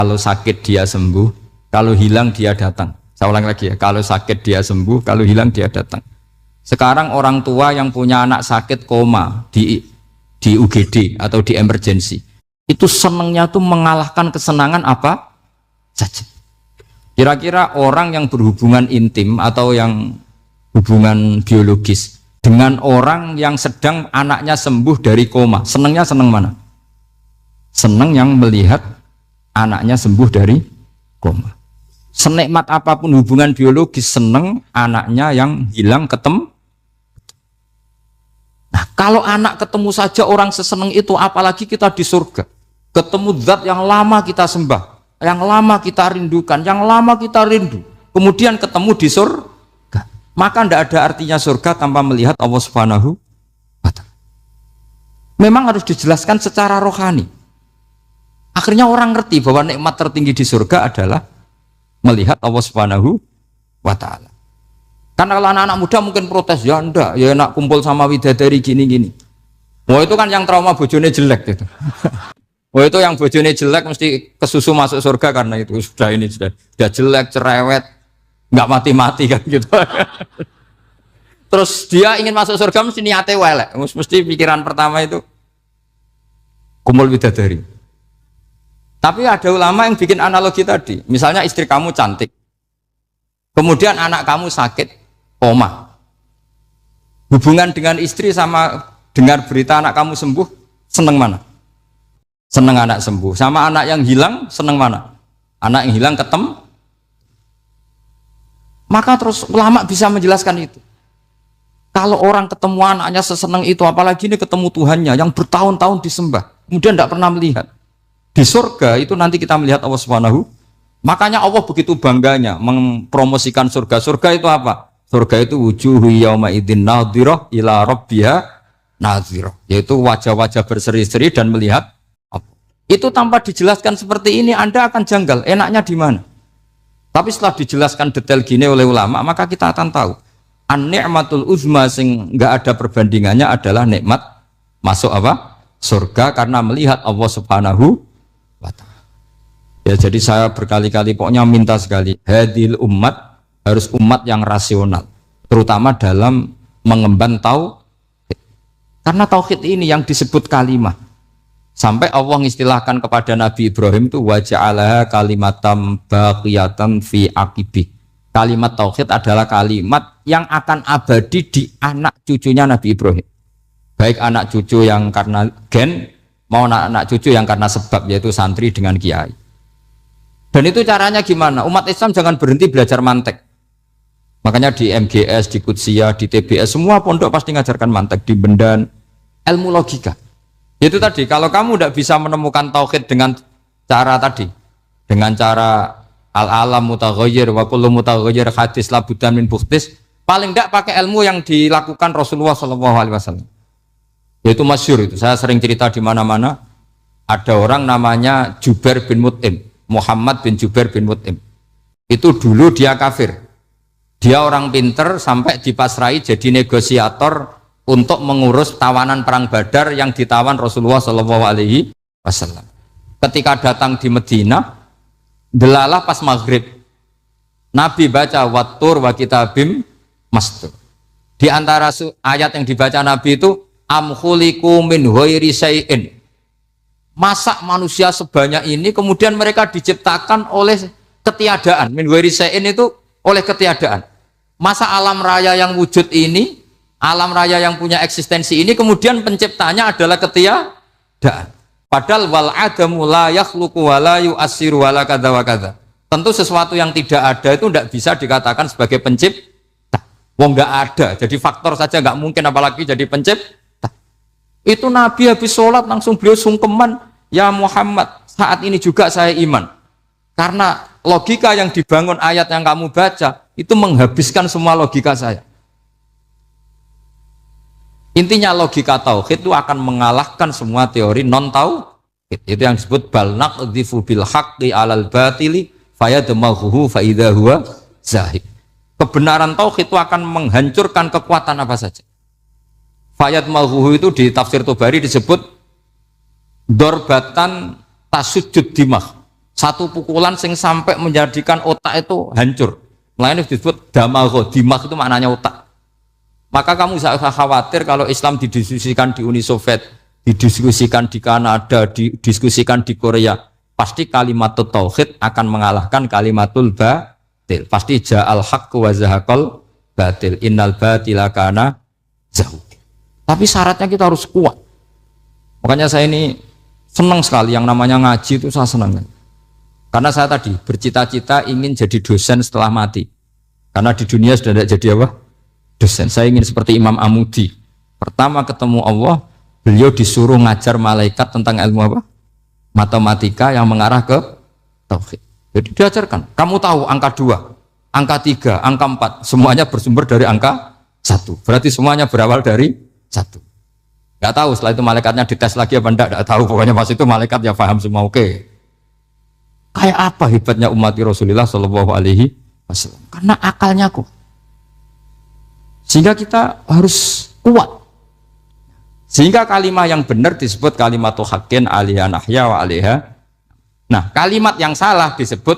Kalau sakit dia sembuh, kalau hilang dia datang. Saya ulang lagi ya, kalau sakit dia sembuh, kalau hilang dia datang. Sekarang orang tua yang punya anak sakit koma di UGD atau di emergency, itu senangnya tuh mengalahkan kesenangan apa saja. Kira-kira orang yang berhubungan intim atau yang hubungan biologis dengan orang yang sedang anaknya sembuh dari koma, senangnya senang mana? Senang yang melihat anaknya sembuh dari koma. Senikmat apapun hubungan biologis, senang anaknya yang hilang ketemu. Nah, kalau anak ketemu saja orang seseneng itu, apalagi kita di surga. Ketemu zat yang lama kita sembah, yang lama kita rindukan, yang lama kita rindu. Kemudian ketemu di surga. Maka tidak ada artinya surga tanpa melihat Allah Subhanahu wa Ta'ala. Memang harus dijelaskan secara rohani. Akhirnya orang ngerti bahwa nikmat tertinggi di surga adalah melihat Allah Subhanahu wa Ta'ala. Karena kalau anak-anak muda mungkin protes, ya enggak, ya enak kumpul sama widadari gini-gini. Wah itu kan yang trauma bojone jelek gitu. Wah itu yang bojone jelek mesti kesusu masuk surga karena itu sudah jelek, cerewet, nggak mati-mati kan gitu. Terus dia ingin masuk surga mesti niate welek, mesti pikiran pertama itu kumpul widadari. Tapi ada ulama yang bikin analogi tadi, misalnya istri kamu cantik, kemudian anak kamu sakit, koma. Hubungan dengan istri sama dengar berita anak kamu sembuh, seneng mana? Seneng anak sembuh. Sama anak yang hilang, seneng mana? Anak yang hilang ketemu. Maka terus ulama bisa menjelaskan itu. Kalau orang ketemu anaknya seseneng itu, apalagi ini ketemu Tuhannya yang bertahun-tahun disembah, kemudian tidak pernah melihat. Di surga itu nanti kita melihat Allah Subhanahu. Makanya Allah begitu bangganya mempromosikan surga. Surga itu apa? Surga itu wujuhu yauma idzin nadhirah ila rabbiha nadhirah, yaitu wajah-wajah berseri-seri dan melihat apa. Itu tanpa dijelaskan seperti ini Anda akan janggal, enaknya di mana? Tapi setelah dijelaskan detail gini oleh ulama, maka kita akan tahu an-ni'matul uzma sing enggak ada perbandingannya adalah nikmat masuk apa? Surga karena melihat Allah Subhanahu wa Ta'ala. Ya jadi saya berkali-kali pokoknya minta sekali, hadil umat harus umat yang rasional, terutama dalam mengemban tauhid. Karena tauhid ini yang disebut kalimah. Sampai Allah mengistilahkan kepada Nabi Ibrahim itu waja'alaha kalimatam baqiyatan fi aqibih. Kalimat tauhid adalah kalimat yang akan abadi di anak cucunya Nabi Ibrahim. Baik anak cucu yang karena gen, mau anak cucu yang karena sebab, yaitu santri dengan kiai. Dan itu caranya gimana? Umat Islam jangan berhenti belajar mantek. Makanya di MGS, di Qudsiyah, di TBS, semua pondok pasti ngajarkan mantek, di Bendan, ilmu logika. Itu tadi, kalau kamu tidak bisa menemukan tauhid dengan cara tadi, dengan cara al-alam mutaghayyir wa kullu mutaghayyir hadis la buddan min bukhtis, paling tidak pakai ilmu yang dilakukan Rasulullah SAW. Yaitu masyhur itu, saya sering cerita di mana-mana. Ada orang namanya Jubair bin Mut'im, Muhammad bin Jubair bin Mut'im. Itu dulu dia kafir. Dia orang pinter sampai dipasrai jadi negosiator untuk mengurus tawanan perang Badar yang ditawan Rasulullah SAW. Ketika datang di Medina, delalah pas maghrib, Nabi baca wattur wa kitabim mastur. Di antara ayat yang dibaca Nabi itu am khuliqu min ghairi syai'in. Masa manusia sebanyak ini kemudian mereka diciptakan oleh ketiadaan. Min ghairi syai'in itu oleh ketiadaan. Masa alam raya yang wujud ini, alam raya yang punya eksistensi ini, kemudian penciptanya adalah ketiadaan. Padahal wal adamu la yakhluqu wa la yu'assiru wa la kadza wa kadza. Tentu sesuatu yang tidak ada itu tidak bisa dikatakan sebagai pencipta. Wong nggak ada, jadi faktor saja nggak mungkin, apalagi jadi pencipta. Itu Nabi habis sholat langsung beliau sungkeman, ya Muhammad, saat ini juga saya iman. Karena logika yang dibangun ayat yang kamu baca itu menghabiskan semua logika saya. Intinya logika tauhid itu akan mengalahkan semua teori non tauhid. Itu yang disebut bal naqdhifu bil haqqi 'alal batili fayadmaghuhu fa idza huwa zahid. Kebenaran tauhid itu akan menghancurkan kekuatan apa saja. Fayadmaghuhu itu di tafsir Tobari disebut dorbatan tasujud dimah. Satu pukulan sing sampai menjadikan otak itu hancur. Makanya disebut damagho, dimag itu maknanya otak. Maka kamu tidak usah khawatir kalau Islam didiskusikan di Uni Soviet, didiskusikan di Kanada, didiskusikan di Korea. Pasti kalimatul tauhid akan mengalahkan kalimatul batil. Pasti ja'al haqqu wa zahaqal batil. Innal batila kana zahuq. Tapi syaratnya kita harus kuat. Makanya saya ini senang sekali yang namanya ngaji itu saya senang. Karena saya tadi bercita-cita ingin jadi dosen setelah mati. Karena di dunia sudah tidak jadi apa? Dosen. Saya ingin seperti Imam Amudi. Pertama ketemu Allah, beliau disuruh ngajar malaikat tentang ilmu apa? Matematika yang mengarah ke tauhid. Jadi diajarkan. Kamu tahu angka 2, angka 3, angka 4, semuanya bersumber dari angka 1. Berarti semuanya berawal dari 1. Gak tahu setelah itu malaikatnya dites lagi apa enggak, gak tahu. Pokoknya pas itu malaikat ya paham semua. Oke. Kayak apa hebatnya umat Rasulullah Shallallahu Alaihi Wasallam? Karena akalnya kuat. Sehingga kita harus kuat. Sehingga kalimat yang benar disebut kalimatul haqqin alaiha nahya wa alaiha. Nah, kalimat yang salah disebut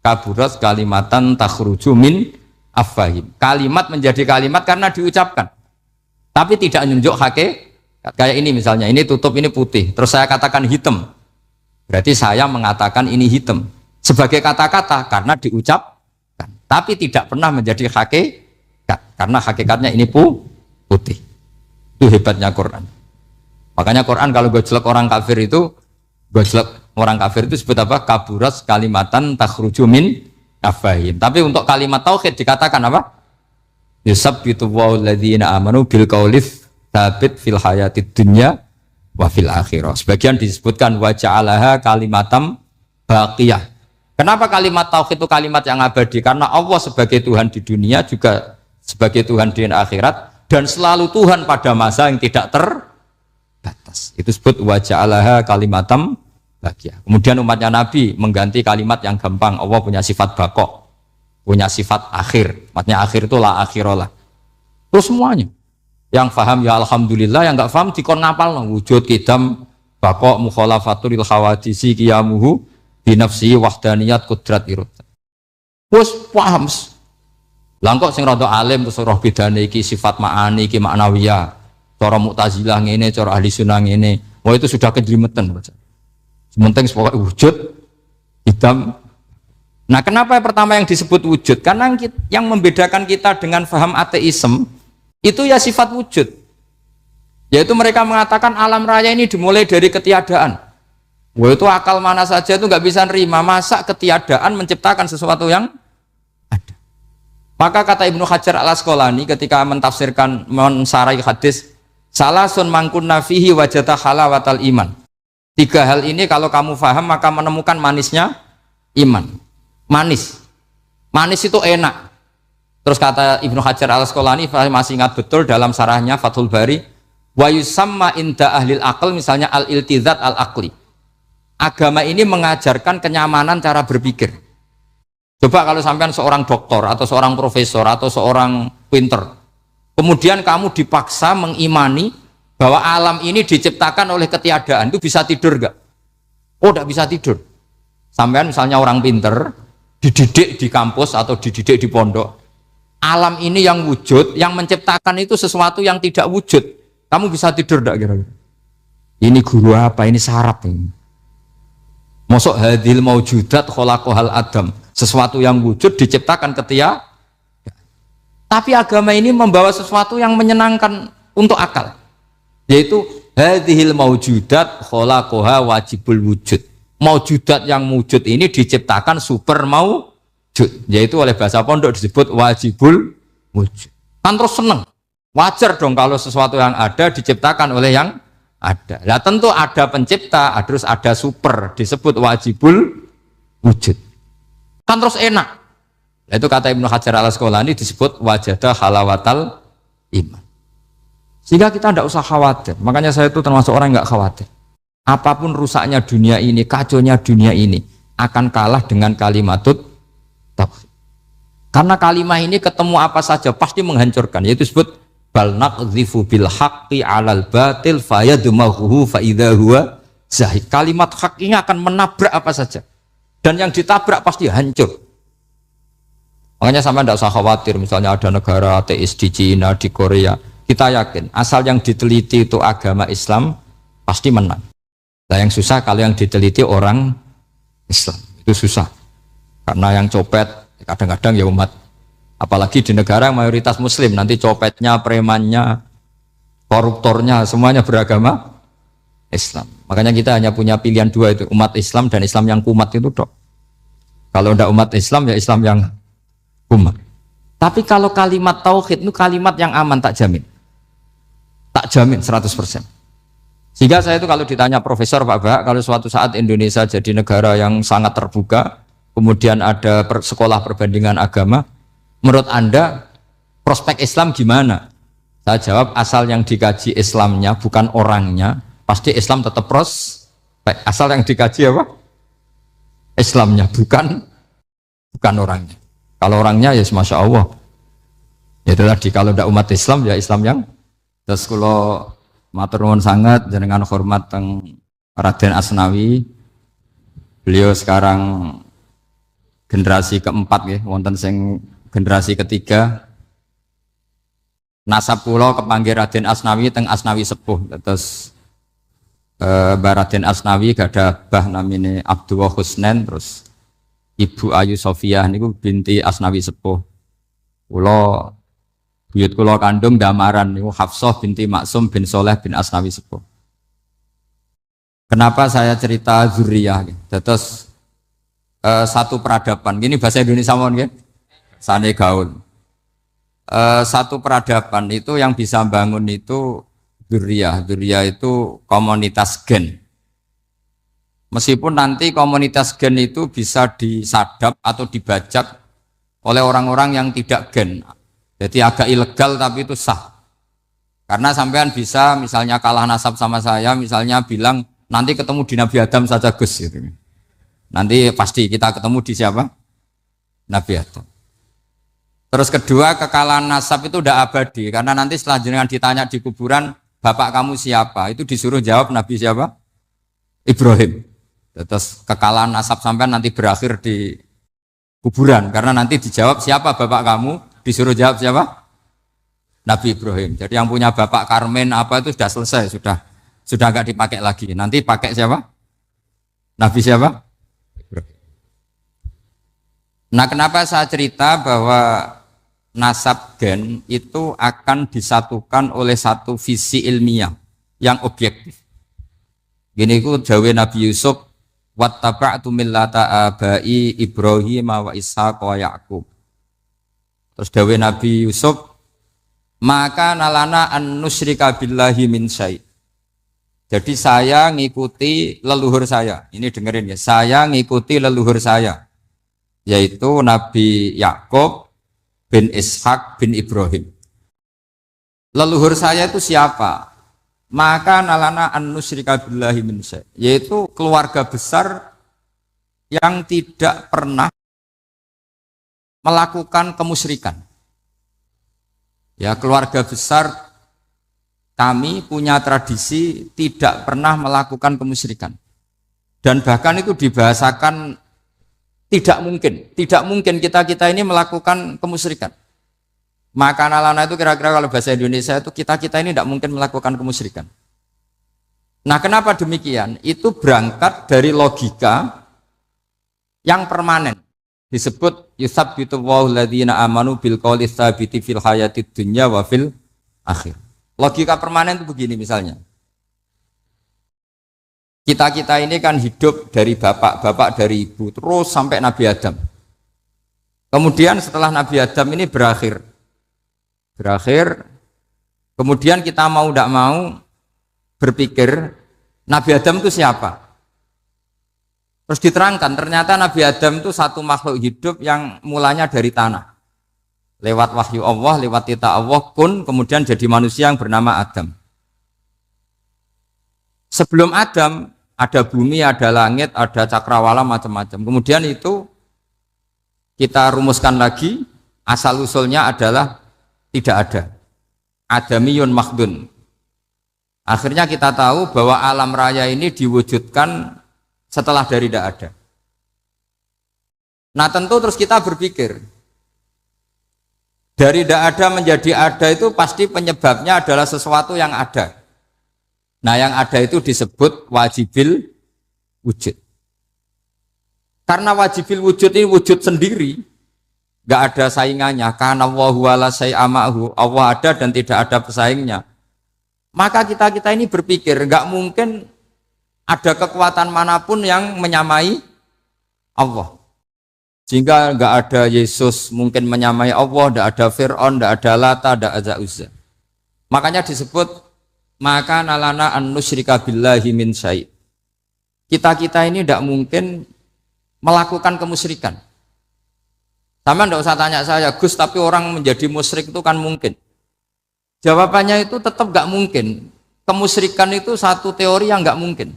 kaburat kalimatan takhruju min afwahim. Kalimat menjadi kalimat karena diucapkan. Tapi tidak menunjuk hakikat. Kayak ini misalnya, ini tutup, ini putih. Terus saya katakan hitam. Berarti saya mengatakan ini hitam. Sebagai kata-kata karena diucapkan. Tapi tidak pernah menjadi hakikat. Karena hakikatnya ini putih. Itu hebatnya Quran. Makanya Quran kalau gojlek orang kafir itu, gojlek orang kafir itu sebut apa? Kaburas kalimatan takhruju min afwahim. Tapi untuk kalimat tauhid dikatakan apa? Yusabbitu wa'alladzina amanu bil qaulif tsabit fil hayatid dunya wa fil akhirah. Sebagian disebutkan wa ja'alaha kalimatam baqiyah. Kenapa kalimat tauhid itu kalimat yang abadi? Karena Allah sebagai Tuhan di dunia juga sebagai Tuhan di akhirat, dan selalu Tuhan pada masa yang tidak terbatas. Itu disebut wa ja'alaha kalimatam baqiyah. Kemudian umatnya Nabi mengganti kalimat yang gampang. Allah punya sifat baqo, punya sifat akhir. Maksudnya akhir itu la akhirolah. Terus semuanya. Yang faham ya alhamdulillah, yang enggak faham dikon ngapal wujud kidam baqo mukhalafatul khawadisi qiyamuhu binafsi wahdaniyat kudrat irad. Terus paham. Langkok sing rada alim terus roh bedane iki sifat ma'ani iki maknawiyah. Cara Mu'tazilah ngene, cara ahli sunnah ngene. Wah itu sudah kejelimetan. Sementing pokoknya wujud hitam. Nah, kenapa pertama yang disebut wujud? Karena yang membedakan kita dengan faham ateisme itu ya sifat wujud. Yaitu mereka mengatakan alam raya ini dimulai dari ketiadaan. Wah itu akal mana saja itu nggak bisa nerima. Masa ketiadaan menciptakan sesuatu yang ada. Maka kata Ibnu Hajar al-Asqalani ketika mentafsirkan mensarai hadis salasun mangkunna fihi wajata halawatal iman. 3 hal ini kalau kamu faham maka menemukan manisnya iman. Manis itu enak. Terus kata Ibnu Hajar al-Asqalani masih ingat betul dalam sarahnya Fathul Bari, wa yusamma inda ahlil aql, misalnya al-iltizat al-aqli. Agama ini mengajarkan kenyamanan cara berpikir. Coba kalau sampean seorang doktor atau seorang profesor atau seorang pinter, kemudian kamu dipaksa mengimani bahwa alam ini diciptakan oleh ketiadaan, itu bisa tidur gak? Oh, tidak bisa tidur. Sampean misalnya orang pinter, dididik di kampus atau dididik di pondok, alam ini yang wujud, yang menciptakan itu sesuatu yang tidak wujud, kamu bisa tidur gak kira-kira? Ini guru apa? Ini sarap ini. Mosok hadil maujudat khalaqahal adam, sesuatu yang wujud diciptakan ketiadaan. Tapi agama ini membawa sesuatu yang menyenangkan untuk akal, yaitu hadhil maujudat khalaqaha wajibul wujud. Maujudat yang wujud ini diciptakan super maujud, yaitu oleh bahasa pondok disebut wajibul wujud. Kan terus seneng, wajar dong kalau sesuatu yang ada diciptakan oleh yang ada. Nah tentu ada pencipta, terus ada super, disebut wajibul wujud. Kan terus enak. Nah, itu kata Ibnu Hajar al-Asqalani disebut wajada halawatal iman. Sehingga kita tidak usah khawatir. Makanya saya itu termasuk orang yang nggak khawatir. Apapun rusaknya dunia ini, kacaunya dunia ini akan kalah dengan kalimatut tauhid. Karena kalimat ini ketemu apa saja pasti menghancurkan. Yaitu disebut bal naqdhifu bil haqqi 'alal batil fayadmaghuhu fa idza huwa zahid. Kalimat hak ini akan menabrak apa saja. Dan yang ditabrak pasti hancur. Makanya sama tidak usah khawatir, misalnya ada negara ateis di Cina, di Korea, kita yakin asal yang diteliti itu agama Islam pasti menang. Nah yang susah kalau yang diteliti orang Islam, itu susah. Karena yang copet kadang-kadang ya umat, apalagi di negara yang mayoritas Muslim, nanti copetnya, premannya, koruptornya semuanya beragama Islam. Makanya kita hanya punya pilihan dua itu, umat Islam dan Islam yang kumat itu dok. Kalau tidak umat Islam ya Islam yang kumat. Tapi kalau kalimat tauhid itu kalimat yang aman, tak jamin. Tak jamin 100%. Sehingga saya itu kalau ditanya profesor Pak Bah, kalau suatu saat Indonesia jadi negara yang sangat terbuka, kemudian ada sekolah perbandingan agama, menurut Anda prospek Islam gimana? Saya jawab asal yang dikaji Islamnya bukan orangnya, pasti Islam tetap prospek. Asal yang dikaji apa? Islamnya bukan orangnya. Kalau orangnya ya Masya Allah. Ya itu tadi, kalau tidak umat Islam ya Islam yang. Terus kalau matur nuwun sangat jenengan hormat teng Raden Asnawi. Beliau sekarang generasi keempat ya, wonten sing generasi ketiga. Nasab kula kepanggih Raden Asnawi teng Asnawi sepuh. Terus Mbak Raden Asnawi gadah bah namine Abdullah Husnen, terus Ibu Ayu Sofia niku binti Asnawi sepuh. Kula buyut kula kandung damaran niku Hafsah binti Maksum bin Soleh bin Asnawi sepuh. Kenapa saya cerita zuriyah? Terus satu peradaban. Gini bahasa Indonesia mohon nggih. Sane gaul. Satu peradaban itu yang bisa bangun itu zuriyah. Zuriyah itu komunitas gen. Meskipun nanti komunitas gen itu bisa disadap atau dibajak oleh orang-orang yang tidak gen. Jadi agak ilegal tapi itu sah. Karena sampean bisa misalnya kalah nasab sama saya, misalnya bilang nanti ketemu di Nabi Adam saja Gus gitu. Nanti pasti kita ketemu di siapa? Nabi Adam. Terus kedua, kekalahan nasab itu udah abadi. Karena nanti setelah jenengan ditanya di kuburan, bapak kamu siapa? Itu disuruh jawab Nabi siapa? Ibrahim. Terus kekalahan nasab sampai nanti berakhir di kuburan karena nanti dijawab siapa bapak kamu, disuruh jawab siapa? Nabi Ibrahim. Jadi yang punya bapak Karmen apa itu sudah selesai, sudah nggak dipakai lagi. Nanti pakai siapa? Nabi siapa? Ibrahim. Nah, kenapa saya cerita bahwa nasab gen itu akan disatukan oleh satu visi ilmiah yang objektif. Gini ku jawe Nabi Yusuf, wattaba'tu millata abai Ibrahim wa Ishaq wa Yaqub. Terus dawe Nabi Yusuf, maka nalana an nusyrika billahi min syai. Jadi saya ngikuti leluhur saya. Ini dengerin ya, saya ngikuti leluhur saya, yaitu Nabi Yaqub bin Ishaq bin Ibrahim. Leluhur saya itu siapa? Maka nalana an nusyrika billahi min syai, yaitu keluarga besar yang tidak pernah melakukan kemusyrikan. Ya, keluarga besar kami punya tradisi tidak pernah melakukan kemusyrikan. Dan bahkan itu dibahasakan tidak mungkin kita ini melakukan kemusyrikan. Maka nalana itu kira-kira kalau bahasa Indonesia itu kita ini tidak mungkin melakukan kemusyrikan. Nah, kenapa demikian? Itu berangkat dari logika yang permanen. Disebut yusabbitu Allahu alladziina aamanu bil qouli tsabiti fil hayatid dunya wa fil akhir. Logika permanen itu begini misalnya. Kita ini kan hidup dari bapak dari ibu terus sampai Nabi Adam. Kemudian setelah Nabi Adam ini berakhir, kemudian kita mau tidak mau berpikir Nabi Adam itu siapa? Terus diterangkan ternyata Nabi Adam itu satu makhluk hidup yang mulanya dari tanah, lewat wahyu Allah, lewat titah Allah kun, kemudian jadi manusia yang bernama Adam. Sebelum Adam ada bumi, ada langit, ada cakrawala, macam-macam. Kemudian itu kita rumuskan lagi, asal usulnya adalah tidak ada. Adamiyun makhdun. Akhirnya kita tahu bahwa alam raya ini diwujudkan setelah dari tidak ada. Nah tentu terus kita berpikir, dari tidak ada menjadi ada itu pasti penyebabnya adalah sesuatu yang ada. Nah yang ada itu disebut wajibil wujud. Karena wajibil wujud ini wujud sendiri, nggak ada saingannya. Karena Allahu ala syai'amahu, Allah ada dan tidak ada pesaingnya. Maka kita ini berpikir nggak mungkin ada kekuatan manapun yang menyamai Allah. Sehingga nggak ada Yesus mungkin menyamai Allah, nggak ada Fir'aun, nggak ada Lata, nggak ada Uzza. Makanya disebut maka nalana an nusyrika billahi min syai'. Kita ini tidak mungkin melakukan kemusyrikan. Sama tidak usah tanya saya, Gus, tapi orang menjadi musyrik itu kan mungkin. Jawabannya itu tetap nggak mungkin. Kemusyrikan itu satu teori yang nggak mungkin.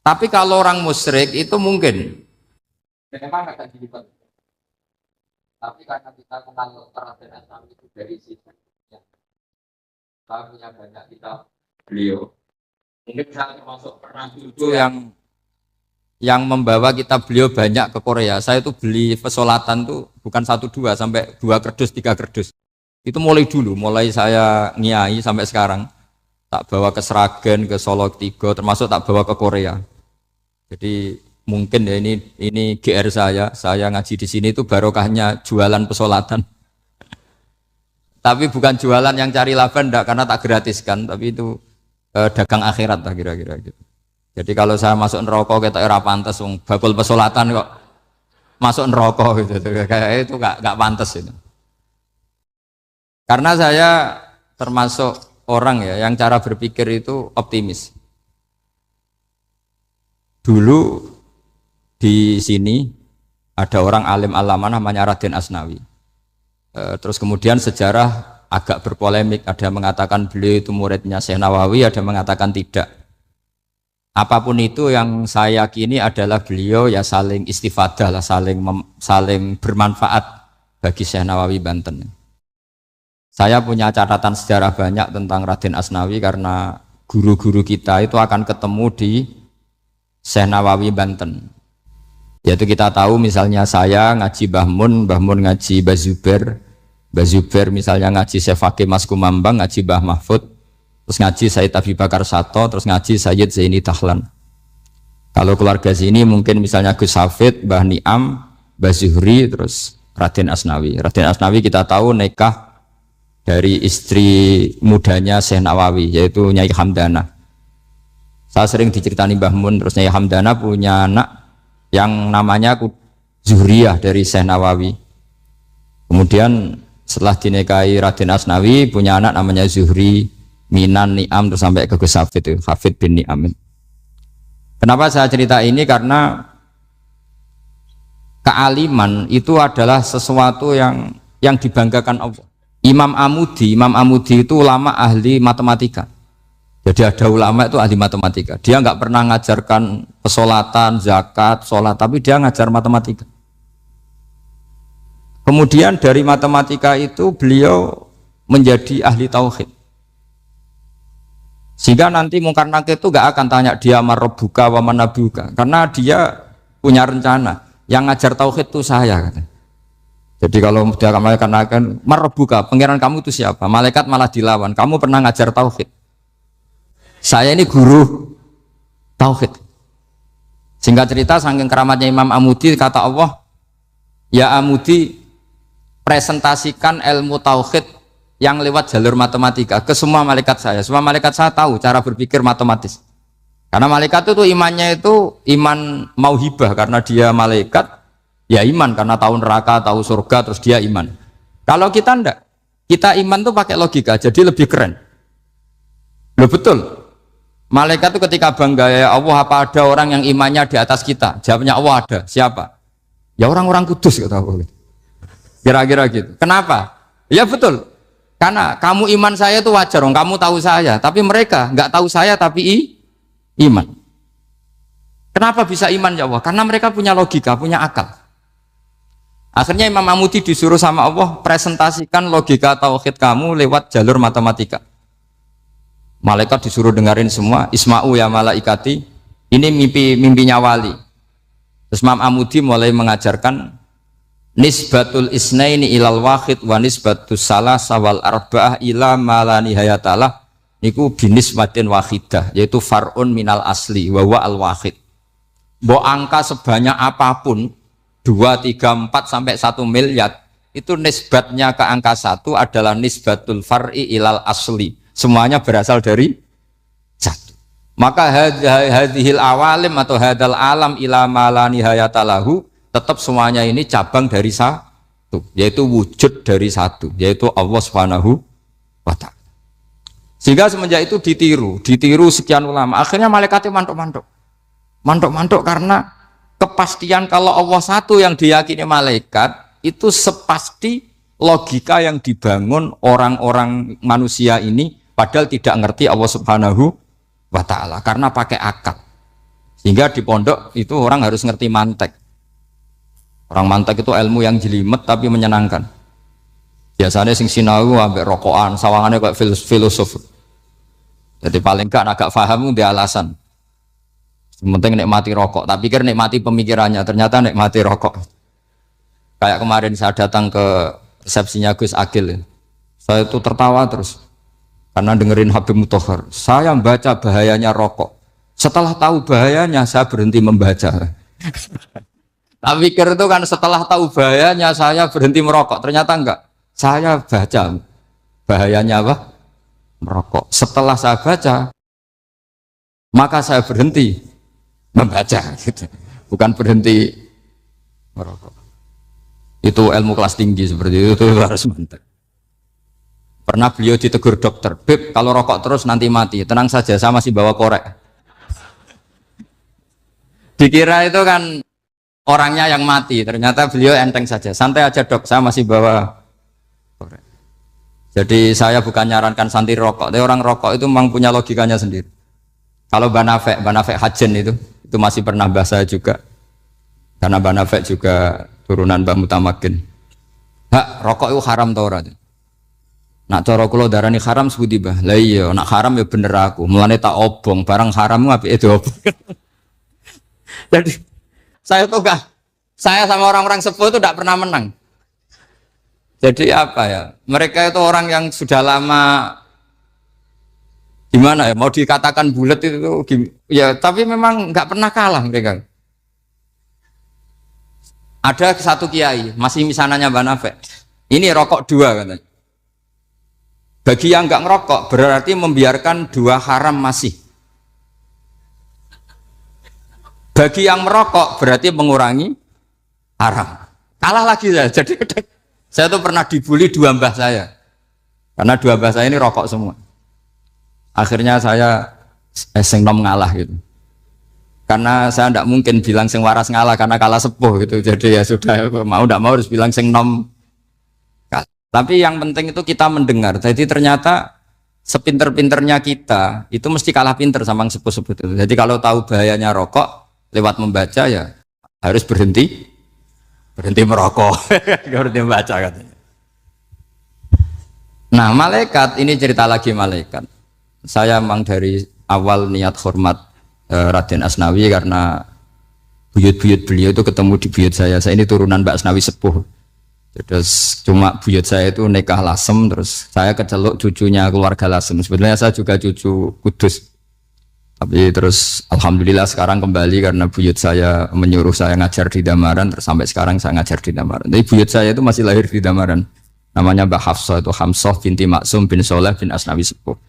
Tapi kalau orang musyrik itu mungkin. Memang agak dilipat. Tapi karena kita kenal Raden Asnawi itu dari sisi ya. Kita punya banyak kitab beliau. Mungkin saya termasuk pernah dulu yang membawa kitab beliau banyak ke Korea. Saya itu beli pesolatan tuh bukan 1, 2 sampai 2 kerdus, 3 kerdus. Itu mulai dulu, mulai saya ngiai sampai sekarang. Tak bawa ke Sragen, ke Solo 3, termasuk tak bawa ke Korea. Jadi mungkin ya ini GR saya ngaji di sini itu barokahnya jualan pesolatan. Tapi bukan jualan yang cari laba enggak, karena tak gratiskan, tapi itu dagang akhirat lah kira-kira gitu. Jadi kalau saya masuk neraka kita era pantas wong bakul pesolatan kok masuk neraka gitu. Kayak itu enggak pantas itu. Karena saya termasuk orang ya yang cara berpikir itu optimis. Dulu di sini ada orang alim alama namanya Raden Asnawi. Terus kemudian sejarah agak berpolemik, ada yang mengatakan beliau itu muridnya Syekh Nawawi, ada yang mengatakan tidak. Apapun itu yang saya yakini adalah beliau ya saling istifadah lah, saling bermanfaat bagi Syekh Nawawi Banten. Saya punya catatan sejarah banyak tentang Raden Asnawi karena guru-guru kita itu akan ketemu di Syekh Nawawi Banten. Yaitu kita tahu misalnya saya ngaji Mbah Mun ngaji Mbah Zubair misalnya ngaji Syekh Fakih Mas Kumambang, ngaji Mbah Mahfud, terus ngaji Sayyid Abi Bakar Sato, terus ngaji Sayyid Zaini Dahlan. Kalau keluarga sini mungkin misalnya Gus Hafid, Mbah Niam, Mbah Zuhri, terus Raden Asnawi. Raden Asnawi kita tahu nikah dari istri mudanya Syekh Nawawi, yaitu Nyai Hamdana. Saya sering diceritani Mbah Mun, terus Nyai Hamdana punya anak yang namanya Zuhriyah dari Syekh Nawawi. Kemudian setelah dinikahi Raden Asnawi punya anak namanya Zuhri, Minan, Niam, terus sampai ke Gus Hafid itu, Hafid bin Niam. Kenapa saya cerita ini? Karena kealiman itu adalah sesuatu yang dibanggakan Allah. Imam Amudi itu ulama ahli matematika. Jadi ada ulama itu ahli matematika. Dia nggak pernah ngajarkan pesolatan, zakat, sholat, tapi dia ngajar matematika. Kemudian dari matematika itu beliau menjadi ahli tauhid. Sehingga nanti Mungkar Nakir itu nggak akan tanya dia marabbuka wa manabuka, karena dia punya rencana. Yang ngajar tauhid itu saya. Katanya. Jadi kalau dia akan marabbuka, pangeran kamu itu siapa? Malaikat malah dilawan. Kamu pernah ngajar tauhid? Saya ini guru tauhid. Singkat cerita, saking keramatnya Imam Amudi, kata Allah, ya Amudi, presentasikan ilmu tauhid yang lewat jalur matematika ke semua malaikat saya. Semua malaikat saya tahu cara berpikir matematis. Karena malaikat itu imannya itu iman mauhibah, karena dia malaikat, ya iman karena tahu neraka, tahu surga, terus dia iman. Kalau kita enggak, kita iman tuh pakai logika, jadi lebih keren. Loh betul. Malaikat itu ketika bangga, ya Allah, apa ada orang yang imannya di atas kita? Jawabnya Allah ada. Siapa? Ya orang-orang kudus, kata Allah. Kira-kira gitu. Kenapa? Ya betul. Karena kamu iman saya itu wajar, kamu tahu saya, tapi mereka nggak tahu saya tapi iman. Kenapa bisa iman ya Allah? Karena mereka punya logika, punya akal. Akhirnya Imam Amudi disuruh sama Allah presentasikan logika tauhid kamu lewat jalur matematika. Malaikat disuruh dengerin semua, Isma'u ya malaikati, ini mimpinya wali. Terus Imam Amudi mulai mengajarkan nisbatul isnaini ilal wahid wa nisbatus salasa wal arba'ah ila ma la nihayatalah niku binisbatin wahidah, yaitu far'un minal asli wa huwa al wahid. Mbok angka sebanyak apapun 2, 3, 4 sampai 1 miliar itu nisbatnya ke angka 1 adalah nisbatul far'i ilal asli. Semuanya berasal dari 1. Maka hadhil awalim atau hadal alam ila ma la nihayatalahu tetap semuanya ini cabang dari 1, yaitu wujud dari 1, yaitu Allah Subhanahu wa ta'ala. Sehingga semenjak itu ditiru sekian ulama. Akhirnya malaikatnya mantuk karena kepastian kalau Allah 1 yang diyakini malaikat itu sepasti logika yang dibangun orang-orang manusia ini padahal tidak ngerti Allah Subhanahu wa ta'ala karena pakai akal. Sehingga di pondok itu orang harus ngerti mantek. Orang mantek itu ilmu yang jelimet tapi menyenangkan. Biasanya sing sinau ambek rokokan, sawangannya kayak filosof. Jadi paling gak agak paham dia alasan. Penting nikmati rokok, tapi pikir nikmati pemikirannya, ternyata nikmati rokok. Kayak kemarin saya datang ke resepsinya Gus Agil. Saya itu tertawa terus karena dengerin Habib Mutahar. Saya membaca bahayanya rokok. Setelah tahu bahayanya saya berhenti membaca. Tak pikir itu kan setelah tahu bahayanya saya berhenti merokok. Ternyata enggak. Saya baca bahayanya apa? Merokok. Setelah saya baca, maka saya berhenti membaca. Gitu. Bukan berhenti merokok. Itu ilmu kelas tinggi seperti itu harus mantap. Pernah beliau ditegur dokter, Beb, kalau rokok terus nanti mati. Tenang saja, saya masih bawa korek. Dikira itu kan orangnya yang mati, ternyata beliau enteng saja. Santai aja dok, saya masih bawa korek. Jadi saya bukan nyarankan santri rokok, tapi orang rokok itu memang punya logikanya sendiri. Kalau Banafek Hajen itu masih pernah bahasa juga. Karena Banafek juga turunan Mbah Mutamakin. Hak, rokok itu haram tau ora? Nak cara kula darani haram sebuti bah. Lah iya, nak haram ya bener aku. Mulane tak obong, barang haram apike diobong. Jadi saya sama orang-orang sepuh itu tidak pernah menang. Jadi apa ya? Mereka itu orang yang sudah lama gimana ya? Mau dikatakan bulat itu ya, tapi memang nggak pernah kalah mereka. Ada satu kiai, masih misananya Banafek. Ini rokok 2 katanya. Bagi yang nggak ngerokok berarti membiarkan 2 haram masih. Bagi yang merokok berarti mengurangi haram. Kalah lagi saya. Jadi saya tuh pernah dibully 2 mbah saya. Karena 2 mbah saya ini rokok semua. Akhirnya saya sing nom ngalah gitu. Karena saya tidak mungkin bilang sing waras ngalah karena kalah sepuh gitu. Jadi ya sudah, mau tidak mau harus bilang sing nom kalah. Tapi yang penting itu kita mendengar. Jadi ternyata sepinter-pinternya kita itu mesti kalah pinter sama yang sepuh-sepuh itu. Jadi kalau tahu bahayanya rokok lewat membaca ya harus berhenti merokok. Berhenti membaca katanya. Nah malaikat ini cerita lagi malaikat. Saya memang dari awal niat hormat Raden Asnawi karena buyut-buyut beliau itu ketemu di buyut saya. Saya ini turunan Mbak Asnawi sepuh. Terus cuma buyut saya itu nikah Lasem, terus saya keceluk cucunya keluarga Lasem. Sebenarnya saya juga cucu Kudus. Tapi terus alhamdulillah sekarang kembali karena buyut saya menyuruh saya ngajar di Damaran, terus sampai sekarang saya ngajar di Damaran. Tapi buyut saya itu masih lahir di Damaran. Namanya Mbak Hafsah, itu Hamsah binti Maksum bin Soleh bin Asnawi sepuh.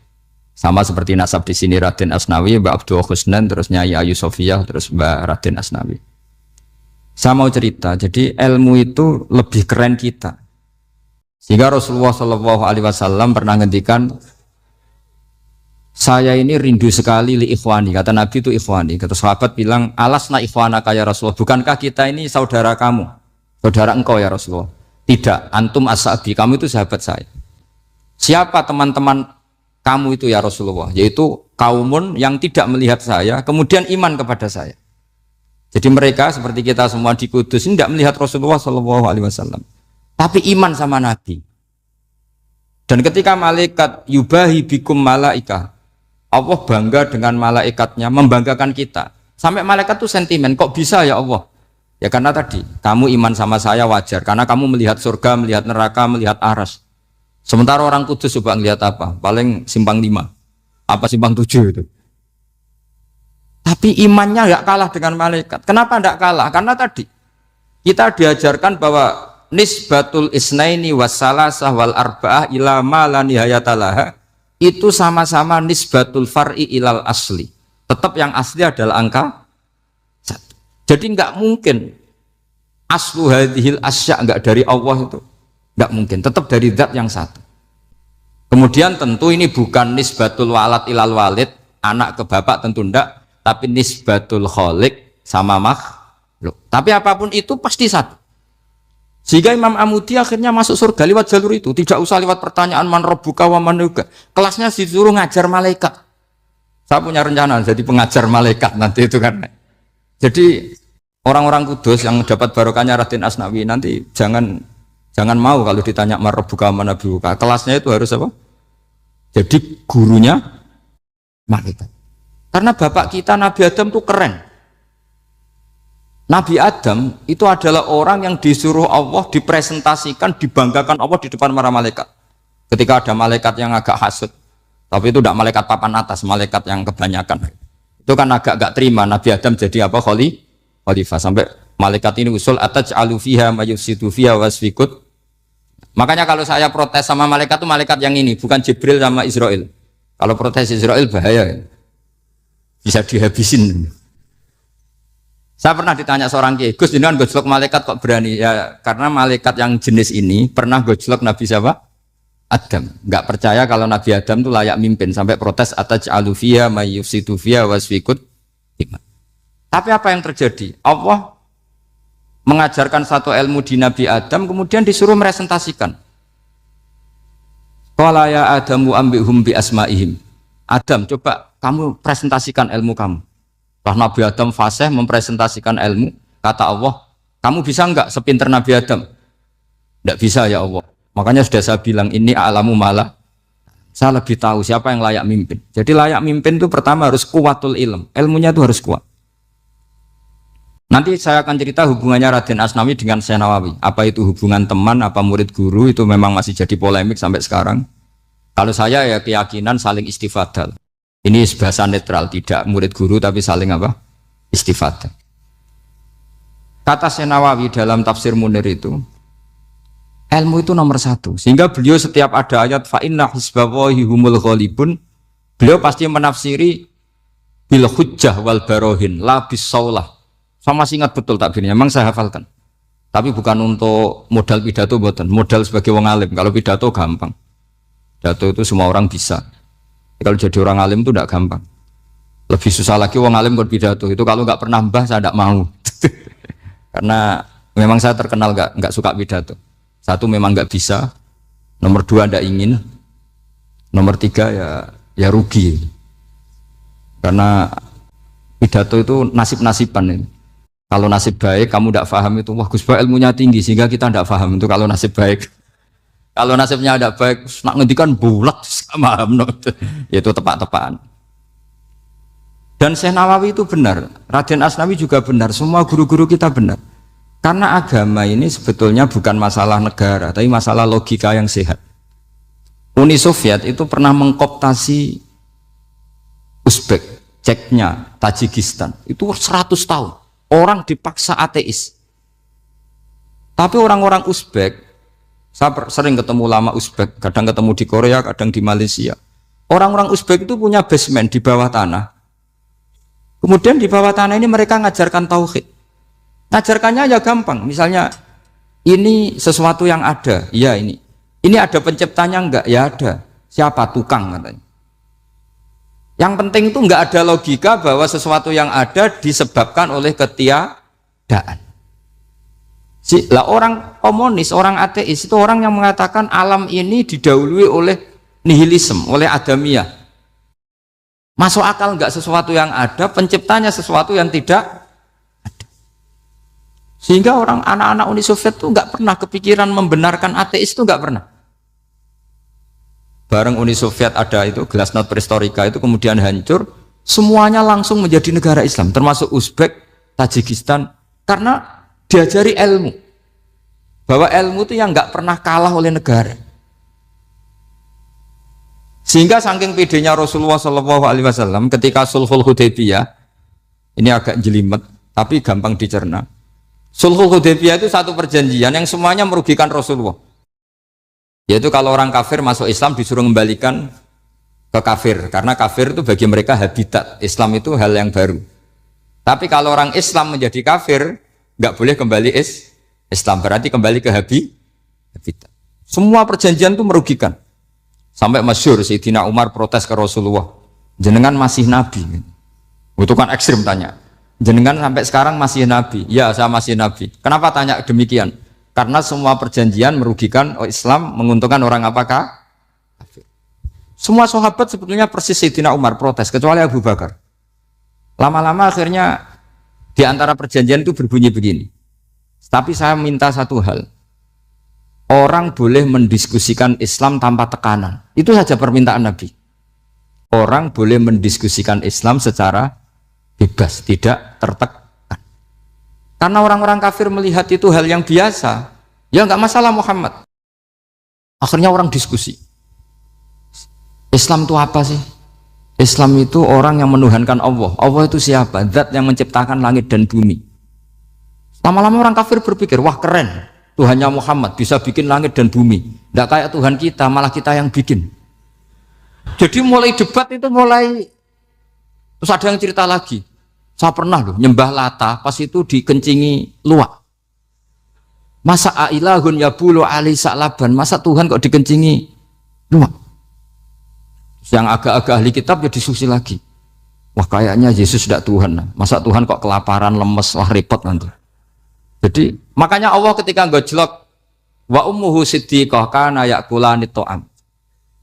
Sama seperti nasab di sini Raden Asnawi, Mbak Abdul Husnan, terus Nyai Ayu Sofiyah, terus Mbak Raden Asnawi. Saya mau cerita, jadi ilmu itu lebih keren kita. Sehingga Rasulullah SAW pernah ngendikan, saya ini rindu sekali li ikhwani. Kata Nabi itu ikhwani. Kata sahabat bilang, alasna ikhwanaka ya Rasulullah. Bukankah kita ini saudara kamu, saudara engkau ya Rasulullah? Tidak, antum ashabi, kamu itu sahabat saya. Siapa teman-teman kamu itu ya Rasulullah? Yaitu kaumun yang tidak melihat saya kemudian iman kepada saya. Jadi mereka seperti kita semua di Kudus ini tidak melihat Rasulullah SAW, tapi iman sama Nabi. Dan ketika malaikat yubahi bikum malaika, Allah bangga dengan malaikatnya, membanggakan kita. Sampai malaikat tuh sentimen, kok bisa ya Allah Ya karena tadi, kamu iman sama saya wajar, karena kamu melihat surga, melihat neraka, melihat aras. Sementara orang kudus coba ngelihat apa? Paling simpang 5, apa simpang 7 itu. Tapi imannya nggak kalah dengan malaikat. Kenapa nggak kalah? Karena tadi kita diajarkan bahwa nisbatul isnaini wassalasah wal arba'ah ila ma la nihayatalaha itu sama-sama nisbatul far'i ilal asli. Tetap yang asli adalah angka 1. Jadi nggak mungkin aslu hadhil asya nggak dari Allah itu. Nggak mungkin, tetap dari zat yang satu. Kemudian tentu ini bukan nisbatul walad ilal walid, anak ke bapak tentu enggak. Tapi nisbatul khaliq sama makhluk. Tapi apapun itu pasti satu. Sehingga Imam Amudi akhirnya masuk surga lewat jalur itu. Tidak usah lewat pertanyaan man rabbuka wa man nuka. Kelasnya disuruh ngajar malaikat. Saya punya rencana jadi pengajar malaikat nanti itu kan. Jadi orang-orang kudus yang dapat barokahnya Raden Asnawi nanti jangan mau kalau ditanya man rabbuka wa man nuka. Kelasnya itu harus apa? Jadi gurunya malaikat. Karena bapak kita Nabi Adam itu keren. Nabi Adam itu adalah orang yang disuruh Allah dipresentasikan, dibanggakan Allah di depan para malaikat. Ketika ada malaikat yang agak hasut, tapi itu tidak malaikat papan atas, malaikat yang kebanyakan. Itu kan agak gak terima Nabi Adam jadi apa? Khalifah. Sampai malaikat ini usul ataj'alu fiha mayufsidu fiha wasfikut. Makanya kalau saya protes sama malaikat itu malaikat yang ini, bukan Jibril sama Israel. Kalau protes Israel bahaya. Bisa dihabisin. Saya pernah ditanya seorang kiai, Gus jenengan gojlok malaikat kok berani? Ya karena malaikat yang jenis ini pernah gojlok Nabi siapa? Adam. Enggak percaya kalau Nabi Adam itu layak mimpin sampai protes ataj'alu fiha may yufsidu fiha wasfikut. Tapi apa yang terjadi? Allah mengajarkan satu ilmu di Nabi Adam kemudian disuruh meresentasikan. Qala ya Adamu ambihum bi asma'ihim. Adam, coba kamu presentasikan ilmu kamu. Setelah Nabi Adam fasih mempresentasikan ilmu, kata Allah, kamu bisa enggak sepinter Nabi Adam? Enggak bisa ya Allah. Makanya sudah saya bilang ini a'lamu malah. Saya lebih tahu siapa yang layak mimpin. Jadi layak mimpin itu pertama harus kuwatul ilm. Ilmunya itu harus kuat. Nanti saya akan cerita hubungannya Raden Asnawi dengan Syekh Nawawi. Apa itu hubungan teman, apa murid guru, itu memang masih jadi polemik sampai sekarang. Kalau saya ya keyakinan saling istifadah. Ini bahasa netral, tidak murid guru tapi saling apa? Istifadah. Kata Syekh Nawawi dalam tafsir Munir itu, ilmu itu nomor 1. Sehingga beliau setiap ada ayat fa inna hizballahi humul ghalibun, beliau pasti menafsiri bil hujjah wal barohin la bis saulah. Saya masih ingat betul takbirnya, memang saya hafalkan. Tapi bukan untuk modal pidato, bukan modal sebagai wong alim. Kalau pidato gampang. Pidato itu semua orang bisa. Kalau jadi orang alim itu tidak gampang. Lebih susah lagi wong alim berpidato. Itu kalau nggak pernah mbah saya tidak mau. Karena memang saya terkenal nggak suka pidato. 1 memang nggak bisa. Nomor 2 tidak ingin. Nomor 3 ya rugi. Karena pidato itu nasib-nasiban ini. Kalau nasib baik kamu tidak paham itu, wah Gus Ba ilmunya tinggi sehingga kita tidak paham itu kalau nasib baik. Kalau nasibnya ada baik, nak ngendikan bulat sama itu tepat-tepatan. Dan Syekh Nawawi itu benar, Raden Asnawi juga benar, semua guru-guru kita benar. Karena agama ini sebetulnya bukan masalah negara, tapi masalah logika yang sehat. Uni Soviet itu pernah mengkooptasi Uzbek, Ceknya, Tajikistan. Itu 100 tahun. Orang dipaksa ateis. Tapi orang-orang Uzbek, saya sering ketemu ulama Uzbek, kadang ketemu di Korea, kadang di Malaysia. Orang-orang Uzbek itu punya basement di bawah tanah. Kemudian di bawah tanah ini mereka ngajarkan tauhid. Ngajarkannya ya gampang. Misalnya ini sesuatu yang ada, ya ini. Ini ada penciptanya enggak? Ya ada. Siapa? Tukang katanya. Yang penting itu enggak ada logika bahwa sesuatu yang ada disebabkan oleh ketiadaan. Lah orang komunis, orang ateis itu orang yang mengatakan alam ini didahului oleh nihilisme, oleh adamiyah. Masuk akal enggak sesuatu yang ada, penciptanya sesuatu yang tidak ada. Sehingga orang anak-anak Uni Soviet itu enggak pernah kepikiran membenarkan ateis, itu enggak pernah. Bareng Uni Soviet ada itu Glasnost Perestroika itu kemudian hancur, semuanya langsung menjadi negara Islam, termasuk Uzbek, Tajikistan, karena diajari ilmu. Bahwa ilmu itu yang nggak pernah kalah oleh negara. Sehingga saking pedenya Rasulullah SAW ketika Sulhul Hudaybiyah, ini agak jelimet, tapi gampang dicerna. Sulhul Hudaybiyah itu satu perjanjian yang semuanya merugikan Rasulullah. Yaitu kalau orang kafir masuk Islam disuruh kembalikan ke kafir, karena kafir itu bagi mereka habitat. Islam itu hal yang baru. Tapi kalau orang Islam menjadi kafir, nggak boleh kembali Islam, berarti kembali ke habitat. Semua perjanjian itu merugikan. Sampai masyhur Sayyidina Umar protes ke Rasulullah, jenengan masih nabi. Itu kan ekstrim tanya. Jenengan sampai sekarang masih nabi. Ya, saya masih nabi. Kenapa tanya demikian? Karena semua perjanjian merugikan Islam, menguntungkan orang apakah? Kafir. Semua sahabat sebetulnya persis Sayyidina Umar protes, kecuali Abu Bakar. Lama-lama akhirnya di antara perjanjian itu berbunyi begini. Tapi saya minta satu hal. Orang boleh mendiskusikan Islam tanpa tekanan. Itu saja permintaan Nabi. Orang boleh mendiskusikan Islam secara bebas, tidak tertekan. Karena orang-orang kafir melihat itu hal yang biasa. Ya nggak masalah Muhammad. Akhirnya orang diskusi. Islam itu apa sih? Islam itu orang yang menuhankan Allah. Allah itu siapa? Zat yang menciptakan langit dan bumi. Lama-lama orang kafir berpikir, wah keren. Tuhannya Muhammad bisa bikin langit dan bumi. Tidak kayak Tuhan kita, malah kita yang bikin. Jadi mulai debat itu mulai, terus ada yang cerita lagi. Saya pernah loh nyembah Lata, pas itu dikencingi luwak. Masa ailahun ya bulu ali sa'laban, masa Tuhan kok dikencingi luwak? Yang agak-agak ahli kitab ya diskusi lagi. Wah kayaknya Yesus tidak Tuhan. Masa Tuhan kok kelaparan, lemes, wah repot nanti. Jadi makanya Allah ketika gojlok wa ummuhu siddiqah kana yakulani ta'am.